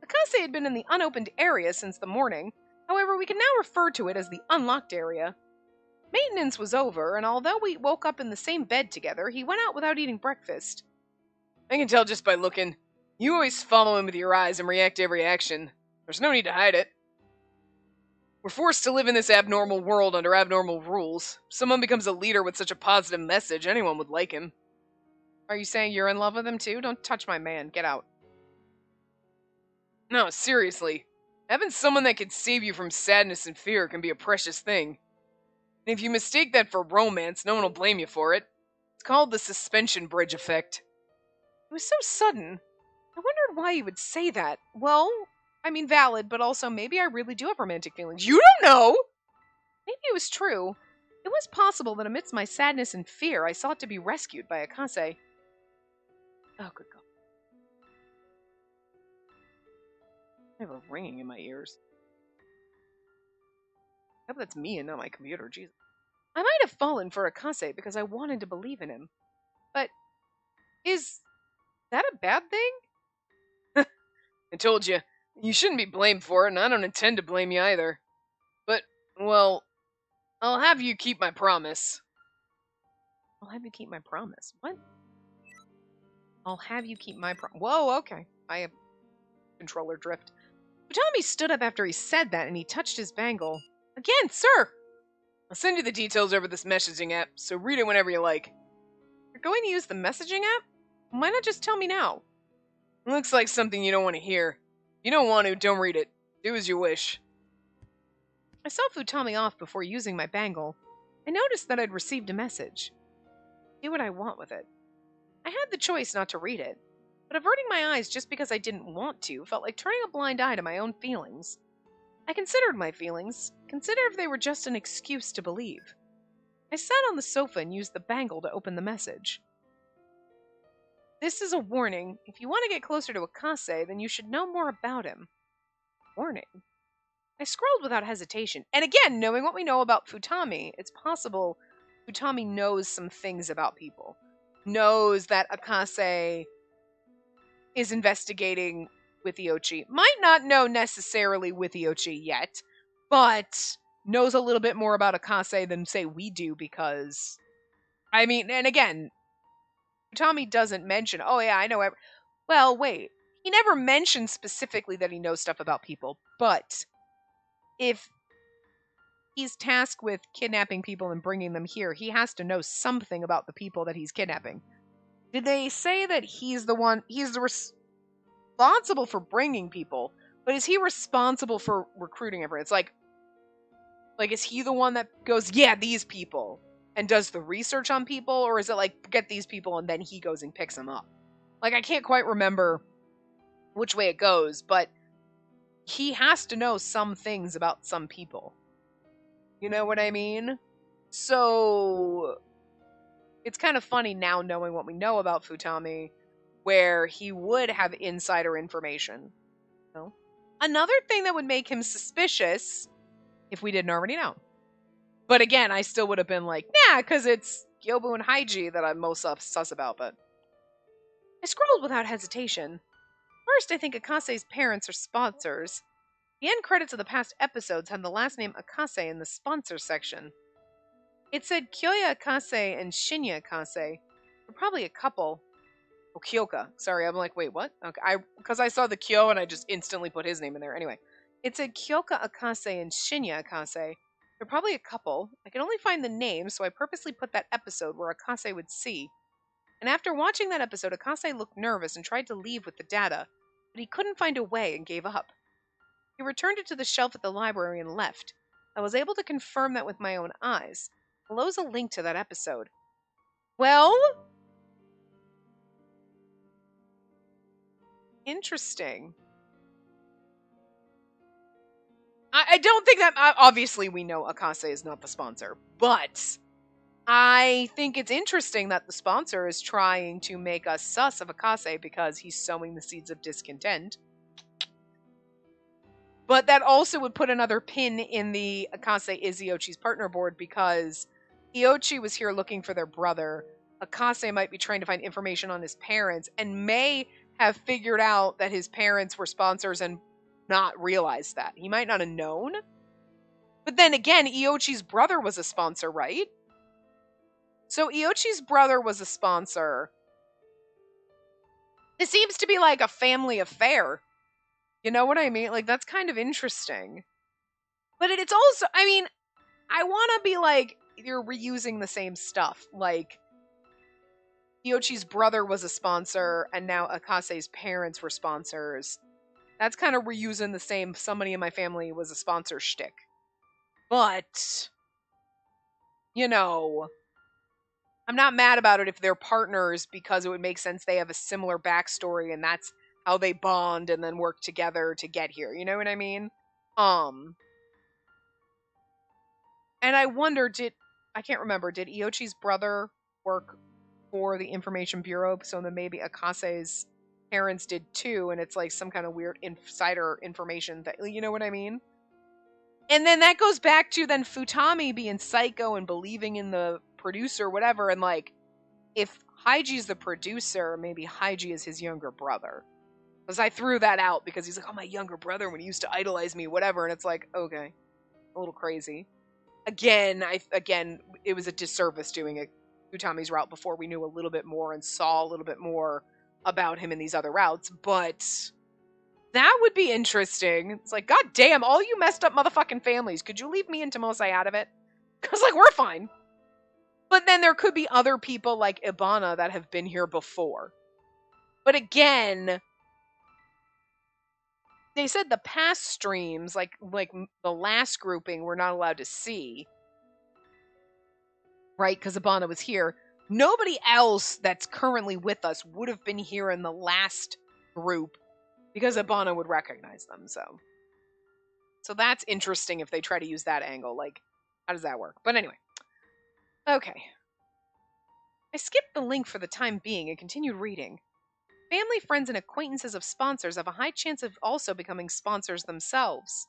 Akase had been in the unopened area since the morning. However, we can now refer to it as the unlocked area. Maintenance was over, and although we woke up in the same bed together, he went out without eating breakfast. I can tell just by looking. You always follow him with your eyes and react to every action. There's no need to hide it. We're forced to live in this abnormal world under abnormal rules. If someone becomes a leader with such a positive message, anyone would like him. Are you saying you're in love with him too? Don't touch my man. Get out. No, seriously. Having someone that can save you from sadness and fear can be a precious thing. And if you mistake that for romance, no one will blame you for it. It's called the suspension bridge effect. It was so sudden. I wondered why he would say that. Well, I mean, valid, but also maybe I really do have romantic feelings. You don't know! Maybe it was true. It was possible that amidst my sadness and fear, I sought to be rescued by Akase. Oh, good God. I have a ringing in my ears. I hope that's me and not my computer, Jesus. I might have fallen for Akase because I wanted to believe in him. But is that a bad thing? I told you, you shouldn't be blamed for it, and I don't intend to blame you either. But, well, I'll have you keep my promise. I'll have you keep my promise? What? I'll have you keep my promise. Whoa, okay. I have controller drift. Utami stood up after he said that, and he touched his bangle. Again, sir! I'll send you the details over this messaging app, so read it whenever you like. You're going to use the messaging app? Why not just tell me now? It looks like something you don't want to hear. If you don't want to, don't read it. Do as you wish. I saw Futami off before using my bangle. I noticed that I'd received a message. Do what I want with it. I had the choice not to read it, but averting my eyes just because I didn't want to felt like turning a blind eye to my own feelings. I considered my feelings, considered if they were just an excuse to believe. I sat on the sofa and used the bangle to open the message. This is a warning. If you want to get closer to Akase, then you should know more about him. Warning? I scrolled without hesitation. And again, knowing what we know about Futami, it's possible Futami knows some things about people. Knows that Akase is investigating with Iochi. Might not know necessarily with Iochi yet, but knows a little bit more about Akase than, say, we do because... I mean, and again, Tommy doesn't mention, oh yeah, I know well, wait. He never mentions specifically that he knows stuff about people, but if he's tasked with kidnapping people and bringing them here, he has to know something about the people that he's kidnapping. Did they say that he's responsible for bringing people, but is he responsible for recruiting everyone? It's like, is he the one that goes, yeah, these people, and does the research on people, or is it like, get these people and then he goes and picks them up? Like, I can't quite remember which way it goes, but he has to know some things about some people. You know what I mean? So it's kind of funny now knowing what we know about Futami, where he would have insider information. So, another thing that would make him suspicious if we didn't already know. But again, I still would have been like, nah, because it's Gyobu and Haiji that I'm most sus about, but... I scrolled without hesitation. First, I think Akase's parents are sponsors. The end credits of the past episodes had the last name Akase in the sponsor section. It said Kyoya Akase and Shinya Akase. They're probably a couple. Oh, Kyoka. Sorry, I'm like, wait, what? Okay, because I saw the Kyo and I just instantly put his name in there. Anyway, it said Kyoka Akase and Shinya Akase. They're probably a couple. I could only find the name, so I purposely put that episode where Akase would see. And after watching that episode, Akase looked nervous and tried to leave with the data, but he couldn't find a way and gave up. He returned it to the shelf at the library and left. I was able to confirm that with my own eyes. Below's a link to that episode. Well... interesting. I don't think that... obviously, we know Akase is not the sponsor, but... I think it's interesting that the sponsor is trying to make us sus of Akase because he's sowing the seeds of discontent. But that also would put another pin in the Akase is Iochi's partner board, because Iochi was here looking for their brother. Akase might be trying to find information on his parents and may have figured out that his parents were sponsors and not realized that. He might not have known. But then again, Iochi's brother was a sponsor, right? So Iochi's brother was a sponsor. It seems to be like a family affair. You know what I mean? Like, that's kind of interesting. But it's also, I mean, I want to be like, you're reusing the same stuff. Like, Iochi's brother was a sponsor, and now Akase's parents were sponsors. That's kind of reusing the same, somebody in my family was a sponsor shtick. But, you know, I'm not mad about it if they're partners, because it would make sense they have a similar backstory, and that's how they bond and then work together to get here. You know what I mean? And I wonder, I can't remember, did Iochi's brother work for the Information Bureau? So then maybe Akase's parents did too, and it's like some kind of weird insider information that, you know what I mean? And then that goes back to then Futami being psycho and believing in the producer, whatever, and like, if Haiji's the producer, maybe Haiji is his younger brother. Because I threw that out because he's like, oh, my younger brother when he used to idolize me, whatever, and it's like, okay, a little crazy. Again, it was a disservice doing it Futami's route before we knew a little bit more and saw a little bit more about him in these other routes, but that would be interesting. It's like, god damn, all you messed up motherfucking families, could you leave me and Tomosai out of it? Because, like, we're fine. But then there could be other people like Ibana that have been here before. But again, they said the past streams, like the last grouping, we're not allowed to see. Right? Because Ibana was here. Nobody else that's currently with us would have been here in the last group, because Ibana would recognize them, So that's interesting if they try to use that angle. Like, how does that work? But anyway. Okay. I skipped the link for the time being and continued reading. Family, friends, and acquaintances of sponsors have a high chance of also becoming sponsors themselves.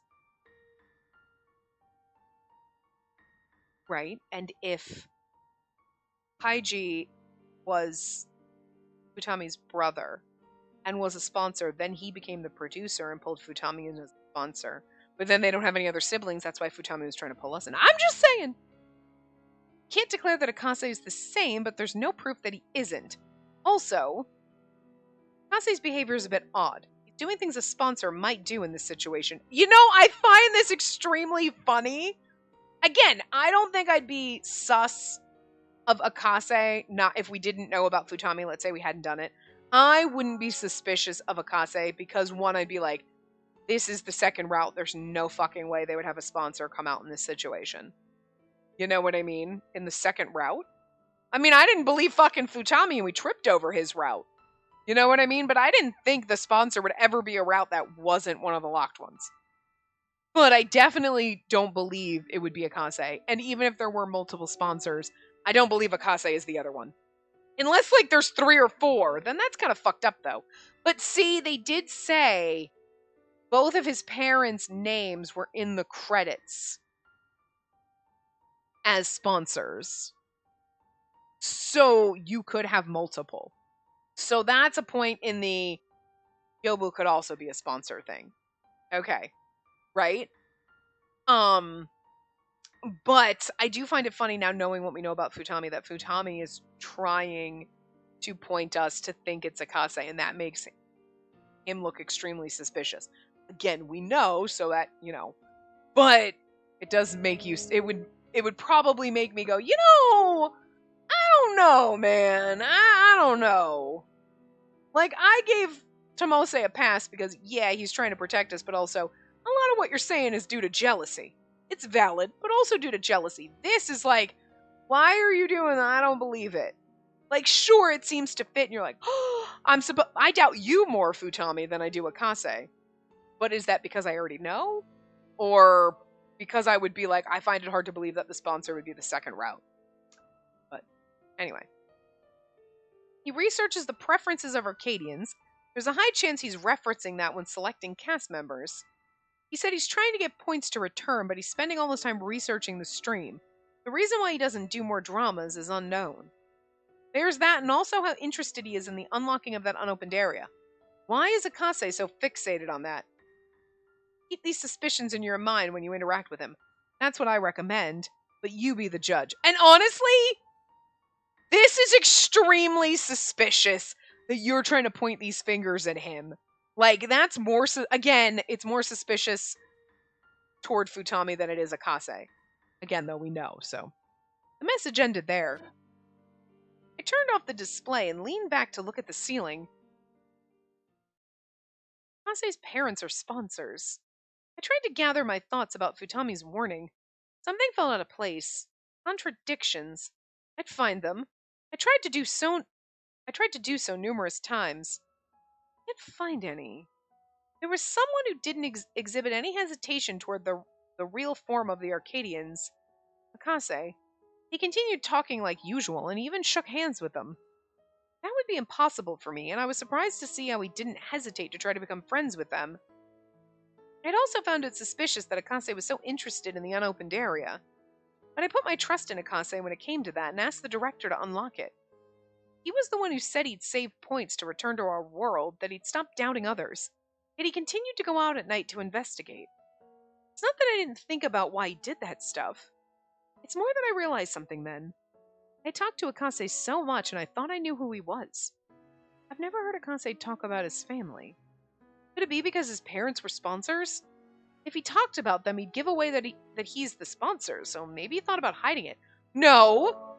Right? And if Haiji was Futami's brother and was a sponsor, then he became the producer and pulled Futami in as a sponsor. But then they don't have any other siblings, that's why Futami was trying to pull us in. I'm just saying! Can't declare that Akase is the same, but there's no proof that he isn't. Also, Akase's behavior is a bit odd. He's doing things a sponsor might do in this situation. You know, I find this extremely funny. Again, I don't think I'd be sus of Akase, not if we didn't know about Futami, let's say we hadn't done it. I wouldn't be suspicious of Akase because, one, I'd be like, this is the second route. There's no fucking way they would have a sponsor come out in this situation. You know what I mean? In the second route? I mean, I didn't believe fucking Futami and we tripped over his route. You know what I mean? But I didn't think the sponsor would ever be a route that wasn't one of the locked ones. But I definitely don't believe it would be Akase. And even if there were multiple sponsors, I don't believe Akase is the other one. Unless, like, there's 3 or 4. Then that's kind of fucked up, though. But see, they did say both of his parents' names were in the credits as sponsors. So you could have multiple. So that's a point in the Yobu could also be a sponsor thing. Okay. Right? But I do find it funny now, knowing what we know about Futami, that Futami is trying to point us to think it's Akase, and that makes him look extremely suspicious. Again, we know, so that, you know, but it does make you, it would probably make me go, you know, I don't know, man. I don't know. Like, I gave Tomose a pass because, yeah, he's trying to protect us, but also, a lot of what you're saying is due to jealousy. It's valid, but also due to jealousy. This is like, why are you doing that? I don't believe it. Like, sure, it seems to fit, and you're like, oh, I doubt you more, Futami, than I do Akase. But is that because I already know? Or because I would be like, I find it hard to believe that the sponsor would be the second route. But anyway. He researches the preferences of Arcadians. There's a high chance he's referencing that when selecting cast members. He said he's trying to get points to return, but he's spending all his time researching the stream. The reason why he doesn't do more dramas is unknown. There's that, and also how interested he is in the unlocking of that unopened area. Why is Akase so fixated on that? Keep these suspicions in your mind when you interact with him. That's what I recommend, but you be the judge. And honestly, this is extremely suspicious that you're trying to point these fingers at him. Like, that's more, again, it's more suspicious toward Futami than it is Akase. Again, though, we know, so. The message ended there. I turned off the display and leaned back to look at the ceiling. Akase's parents are sponsors. I tried to gather my thoughts about Futami's warning. Something fell out of place. Contradictions. I'd find them. I tried to do so numerous times. I can't find any. There was someone who didn't exhibit any hesitation toward the real form of the Arcadians. Akase. He continued talking like usual and even shook hands with them. That would be impossible for me, and I was surprised to see how he didn't hesitate to try to become friends with them. I'd also found it suspicious that Akase was so interested in the unopened area. But I put my trust in Akase when it came to that and asked the director to unlock it. He was the one who said he'd save points to return to our world, that he'd stop doubting others. Yet he continued to go out at night to investigate. It's not that I didn't think about why he did that stuff. It's more that I realized something then. I talked to Akase so much and I thought I knew who he was. I've never heard Akase talk about his family. Could it be because his parents were sponsors? If he talked about them, he'd give away that he's the sponsor, so maybe he thought about hiding it. No!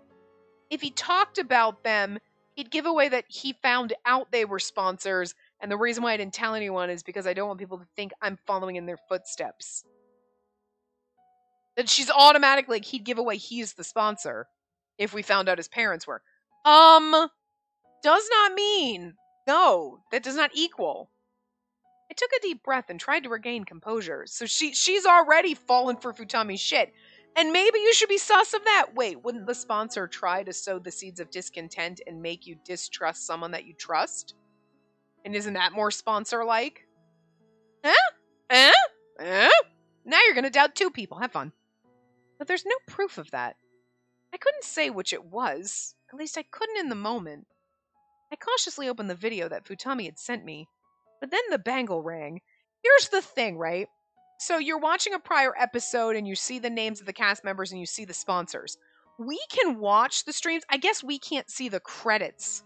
If he talked about them, he'd give away that he found out they were sponsors, and the reason why I didn't tell anyone is because I don't want people to think I'm following in their footsteps. That she's automatically, like, he'd give away he's the sponsor if we found out his parents were. Does not mean. No, that does not equal. I took a deep breath and tried to regain composure. So she's already fallen for Futami's shit. And maybe you should be sus of that. Wait, wouldn't the sponsor try to sow the seeds of discontent and make you distrust someone that you trust? And isn't that more sponsor-like? Now you're going to doubt two people. Have fun. But there's no proof of that. I couldn't say which it was. At least I couldn't in the moment. I cautiously opened the video that Futami had sent me. But then the bangle rang. Here's the thing, right? So you're watching a prior episode and you see the names of the cast members and you see the sponsors. We can watch the streams. I guess we can't see the credits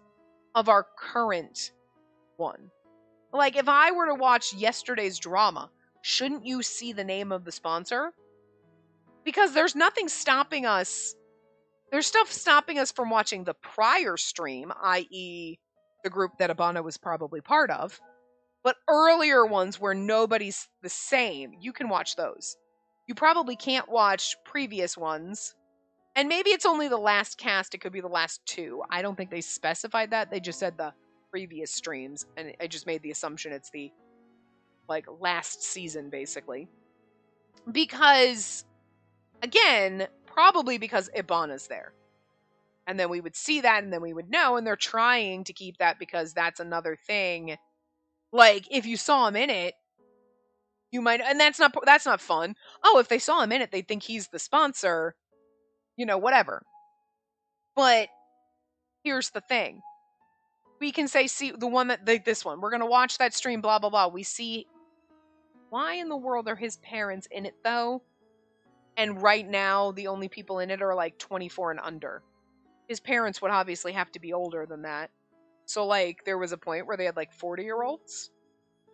of our current one. Like, if I were to watch yesterday's drama, shouldn't you see the name of the sponsor? Because there's nothing stopping us. There's stuff stopping us from watching the prior stream, i.e. the group that Abana was probably part of. But earlier ones where nobody's the same, you can watch those. You probably can't watch previous ones. And maybe it's only the last cast, it could be the last two. I don't think they specified that. They just said the previous streams. And I just made the assumption it's the, like, last season, basically. Because, again, probably because Ibana's there. And then we would see that and then we would know. And they're trying to keep that because that's another thing. Like, if you saw him in it, you might, and that's not fun. Oh, if they saw him in it, they'd think he's the sponsor, you know, whatever. But here's the thing. We can say, see, the one that, this one, we're going to watch that stream, blah, blah, blah. We see, why in the world are his parents in it, though? And right now, the only people in it are, like, 24 and under. His parents would obviously have to be older than that. So, like, there was a point where they had, like, 40-year-olds.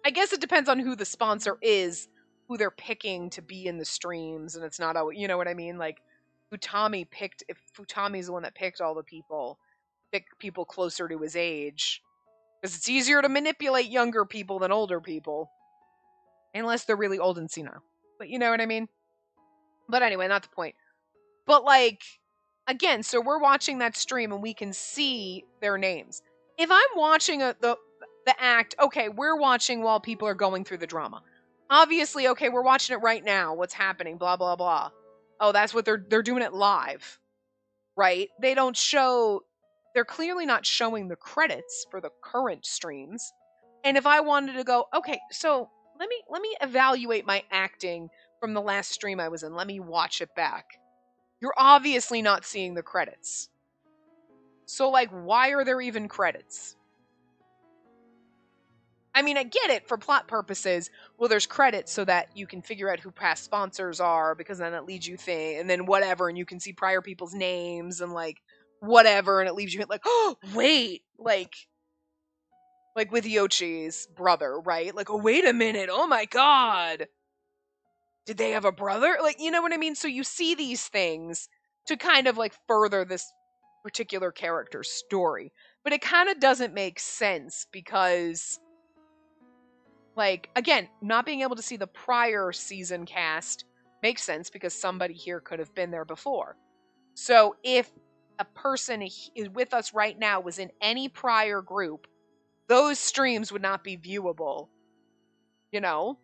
I guess it depends on who the sponsor is, who they're picking to be in the streams, and it's not always, you know what I mean? Like, if Futami's the one that picked all the people, pick people closer to his age. Because it's easier to manipulate younger people than older people. Unless they're really old and senile. But you know what I mean? But anyway, not the point. But, like, again, so we're watching that stream, and we can see their names. If I'm watching the act, okay, we're watching while people are going through the drama. Obviously, okay, we're watching it right now. What's happening? Blah, blah, blah. Oh, that's what they're doing it live. Right? They don't show, they're clearly not showing the credits for the current streams. And if I wanted to go, okay, so let me evaluate my acting from the last stream I was in. Let me watch it back. You're obviously not seeing the credits. So, like, why are there even credits? I mean, I get it for plot purposes. Well, there's credits so that you can figure out who past sponsors are, because then it leads you and then whatever, and you can see prior people's names and like whatever, and it leaves you like, oh wait, like with Yochi's brother, right? Like, oh wait a minute, oh my god, did they have a brother? Like, you know what I mean? So you see these things to kind of like further this particular character's story, but it kind of doesn't make sense because, like, again, not being able to see the prior season cast makes sense because somebody here could have been there before. So if a person is with us right now was in any prior group, those streams would not be viewable, you know?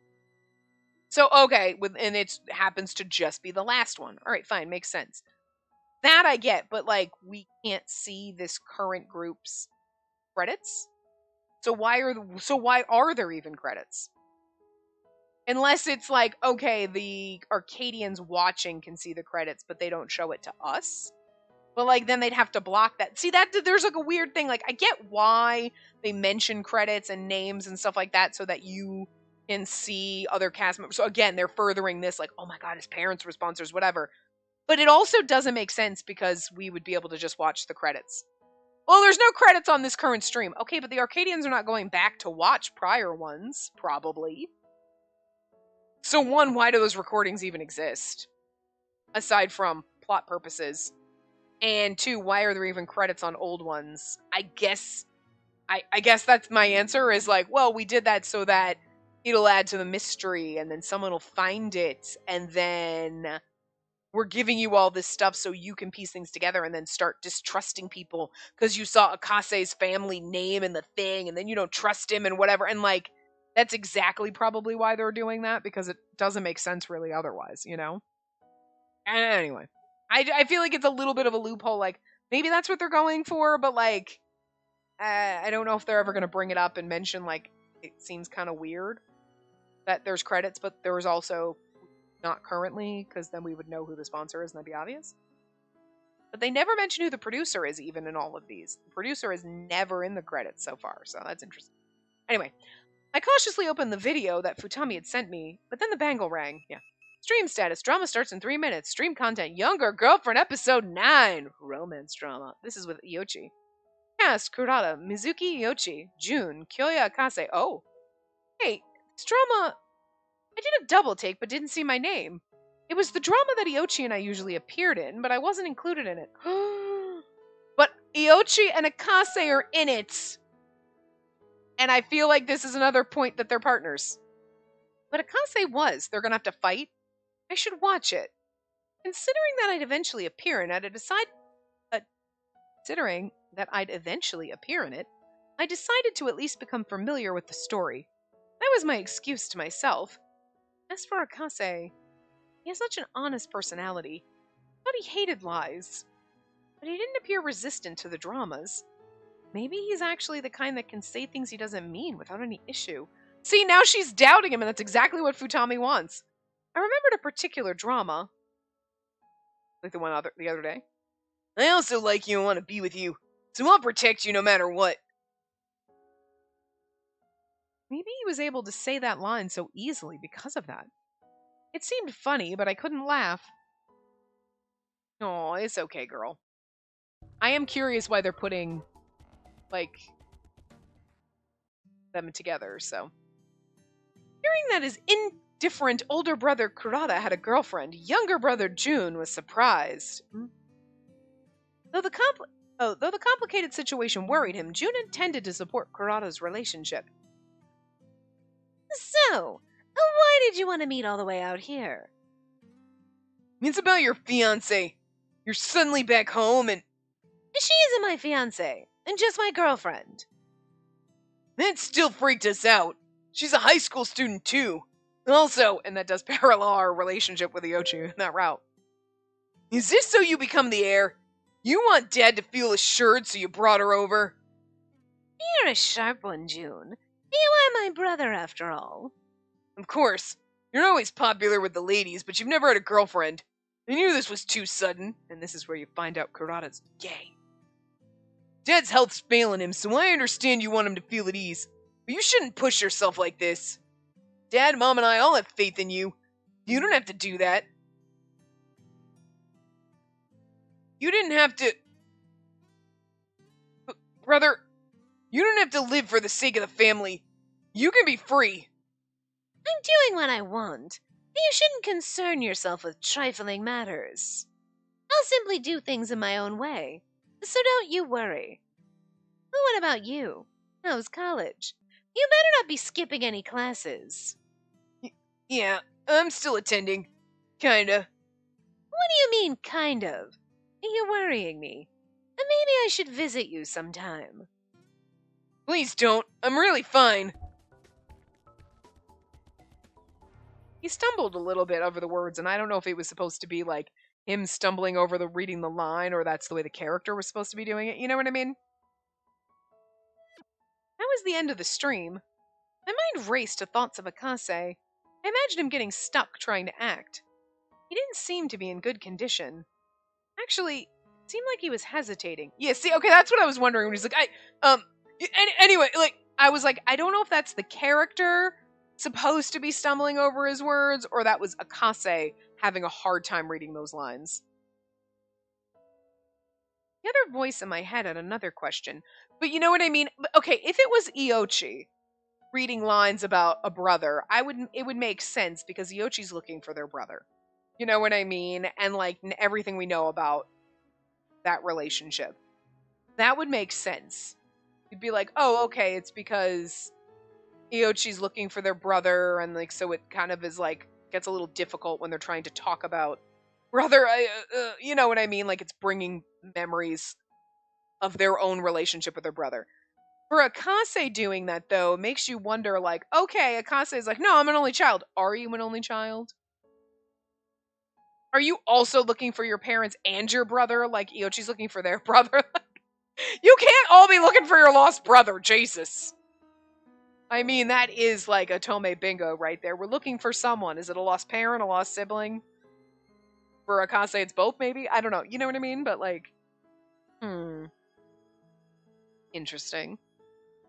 So, okay, and it happens to just be the last one. All right, fine, makes sense. That I get, but, like, we can't see this current group's credits? So why are there even credits? Unless it's like, okay, the Arcadians watching can see the credits, but they don't show it to us. But, like, then they'd have to block that. See, there's, like, a weird thing. Like, I get why they mention credits and names and stuff like that so that you can see other cast members. So, again, they're furthering this, like, oh my god, his parents were sponsors, whatever. But it also doesn't make sense because we would be able to just watch the credits. Well, there's no credits on this current stream. Okay, but the Arcadians are not going back to watch prior ones, probably. So, one, why do those recordings even exist? Aside from plot purposes. And two, why are there even credits on old ones? I guess that's my answer, is like, well, we did that so that it'll add to the mystery, and then someone will find it, and then we're giving you all this stuff so you can piece things together and then start distrusting people because you saw Akase's family name in the thing, and then you don't trust him and whatever. And, like, that's exactly probably why they're doing that, because it doesn't make sense really otherwise, you know? Anyway, I feel like it's a little bit of a loophole. Like, maybe that's what they're going for, but, like, I don't know if they're ever going to bring it up and mention, like, it seems kind of weird that there's credits, but there was also not currently, because then we would know who the sponsor is and that'd be obvious. But they never mention who the producer is, even in all of these. The producer is never in the credits so far, so that's interesting. Anyway, I cautiously opened the video that Futami had sent me, but then the bangle rang. Yeah. Stream status. Drama starts in 3 minutes. Stream content. Younger Girlfriend episode 9. Romance drama. This is with Yochi. Cast. Kurata. Mizuki Yochi. Jun. Kyoya Akase. Oh. Hey, this drama... I did a double take, but didn't see my name. It was the drama that Iochi and I usually appeared in, but I wasn't included in it. But Iochi and Akase are in it. And I feel like this is another point that they're partners. But Akase was. They're going to have to fight. I should watch it. Considering that I'd eventually appear in it, I decided to at least become familiar with the story. That was my excuse to myself. As for Akase, he has such an honest personality. I thought he hated lies. But he didn't appear resistant to the dramas. Maybe he's actually the kind that can say things he doesn't mean without any issue. See, now she's doubting him, and that's exactly what Futami wants. I remembered a particular drama. Like the other day. I also like you and want to be with you, so I'll protect you no matter what. Maybe he was able to say that line so easily because of that. It seemed funny, but I couldn't laugh. Oh, it's okay, girl. I am curious why they're putting, like, them together, so. Hearing that his indifferent older brother Kurata had a girlfriend, younger brother Jun was surprised. Though the complicated situation worried him, Jun intended to support Kurata's relationship. So, why did you want to meet all the way out here? It's about your fiancé. You're suddenly back home and... She isn't my fiancé, and just my girlfriend. That still freaked us out. She's a high school student too. Also, and that does parallel our relationship with Iochi in that route. Is this so you become the heir? You want Dad to feel assured, so you brought her over? You're a sharp one, June. You are my brother, after all. Of course, you're always popular with the ladies, but you've never had a girlfriend. I knew this was too sudden, and this is where you find out Kurata's gay. Dad's health's failing him, so I understand you want him to feel at ease. But you shouldn't push yourself like this. Dad, Mom, and I all have faith in you. You don't have to do that. You didn't have to... Brother, you don't have to live for the sake of the family. You can be free. I'm doing what I want. You shouldn't concern yourself with trifling matters. I'll simply do things in my own way, so don't you worry. But what about you? How's college? You better not be skipping any classes. Yeah, I'm still attending. Kinda. What do you mean, kind of? You're worrying me. Maybe I should visit you sometime. Please don't. I'm really fine. He stumbled a little bit over the words, and I don't know if it was supposed to be like him stumbling over the reading the line, or that's the way the character was supposed to be doing it. You know what I mean? That was the end of the stream. My mind raced to thoughts of Akase. I imagined him getting stuck trying to act. He didn't seem to be in good condition. Actually, it seemed like he was hesitating. Yeah, see, okay, that's what I was wondering when he's like, anyway, like, I was like, I don't know if that's the character supposed to be stumbling over his words, or that was Akase having a hard time reading those lines. The other voice in my head had another question. But you know what I mean? Okay, if it was Iochi reading lines about a brother, it would make sense because Iochi's looking for their brother. You know what I mean? And like everything we know about that relationship. That would make sense. You'd be like, oh, okay, it's because Iochi's looking for their brother, and like so it kind of is like gets a little difficult when they're trying to talk about brother. You know what I mean? Like it's bringing memories of their own relationship with their brother. For Akase doing that, though, makes you wonder, like, okay, Akase is like, no, I'm an only child. Are you an only child? Are you also looking for your parents and your brother, like Iochi's looking for their brother? You can't all be looking for your lost brother, Jesus. I mean, that is like a Tome bingo right there. We're looking for someone. Is it a lost parent, a lost sibling? For Akase, it's both, maybe? I don't know. You know what I mean? But, like, interesting.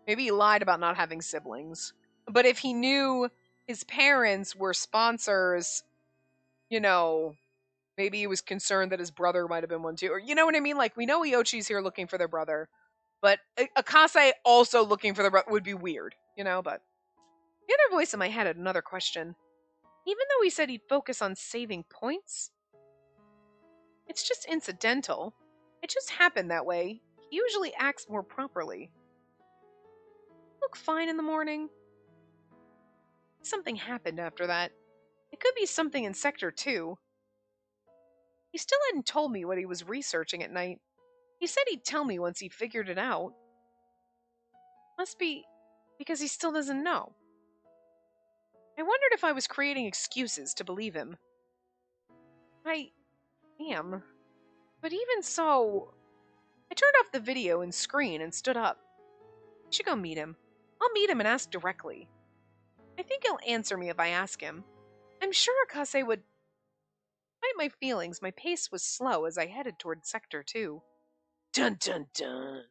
Maybe he lied about not having siblings. But if he knew his parents were sponsors, you know, maybe he was concerned that his brother might have been one too. Or, you know what I mean? Like, we know Iochi's here looking for their brother. But Akase also looking for their brother would be weird, you know? But the other voice in my head had another question. Even though he said he'd focus on saving points, it's just incidental. It just happened that way. He usually acts more properly. Look fine in the morning. Something happened after that. It could be something in Sector 2. He still hadn't told me what he was researching at night. He said he'd tell me once he figured it out. Must be because he still doesn't know. I wondered if I was creating excuses to believe him. I am. But even so, I turned off the video and screen and stood up. I should go meet him. I'll meet him and ask directly. I think he'll answer me if I ask him. I'm sure Akase would... Despite my feelings, my pace was slow as I headed toward Sector 2. Dun dun dun.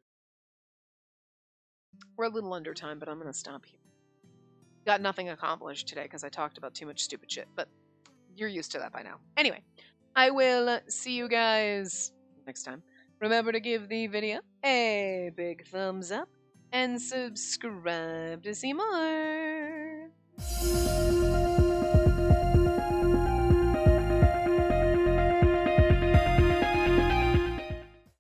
We're a little under time, but I'm going to stop here. Got nothing accomplished today because I talked about too much stupid shit, but you're used to that by now. Anyway, I will see you guys next time. Remember to give the video a big thumbs up and subscribe to see more.